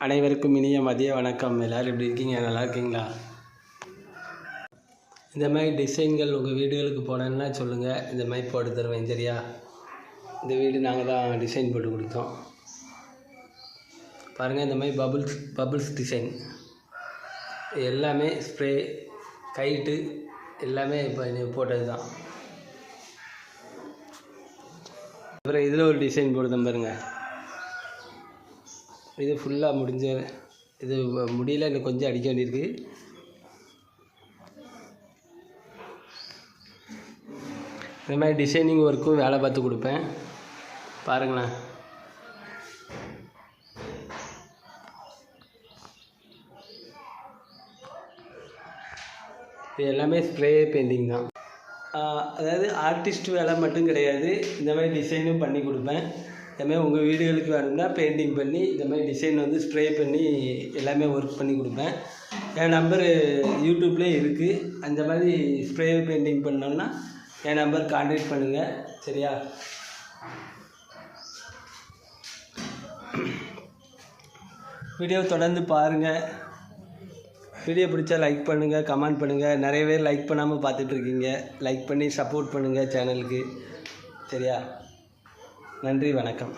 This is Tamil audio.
அனைவருக்கும் இனிய மதிய வணக்கம். எல்லோரும் எப்படி இருக்கீங்க? நல்லா இருக்கீங்களா? இந்த மாதிரி டிசைன்கள் உங்கள் வீடுகளுக்கு போனேன்னா சொல்லுங்கள், இந்த மாதிரி போட்டு தருவேன். சரியா? இந்த வீடு நாங்கள் தான் டிசைன் போட்டு கொடுத்தோம். பாருங்கள், இந்த மாதிரி பபுள்ஸ் டிசைன் எல்லாமே ஸ்ப்ரே கைட்டு எல்லாமே இப்போ போட்டது தான். அப்புறம் இதில் ஒரு டிசைன் போடுதேன் பாருங்கள். இது ஃபுல்லாக முடிஞ்ச, இது முடியல, இன்னும் கொஞ்சம் அடிக்க வேண்டியிருக்கு. இந்த மாதிரி டிசைனிங் ஒர்க்கும் வேலை பார்த்து கொடுப்பேன். பாருங்களேன், இது எல்லாமே ஸ்ப்ரே பெயிண்டிங் தான். அதாவது ஆர்டிஸ்ட் வேலை மட்டும் கிடையாது, இந்த மாதிரி டிசைனும் பண்ணி கொடுப்பேன். இந்தமாதிரி உங்கள் வீடுகளுக்கு வேணும்னா பெயிண்டிங் பண்ணி இந்த மாதிரி டிசைன் வந்து ஸ்ப்ரே பண்ணி எல்லாமே ஒர்க் பண்ணி கொடுப்பேன். என் நம்பரு யூடியூப்லேயே இருக்குது. அந்த மாதிரி ஸ்ப்ரே பெயிண்டிங் பண்ணோம்னா என் நம்பர் கான்டாக்ட் பண்ணுங்கள். சரியா? வீடியோ தொடர்ந்து பாருங்கள். வீடியோ பிடிச்சா லைக் பண்ணுங்கள், கமெண்ட் பண்ணுங்கள். நிறைய பேர் லைக் பண்ணாமல் பார்த்துட்ருக்கீங்க. லைக் பண்ணி சப்போர்ட் பண்ணுங்கள் சேனலுக்கு. சரியா? நன்றி, வணக்கம்.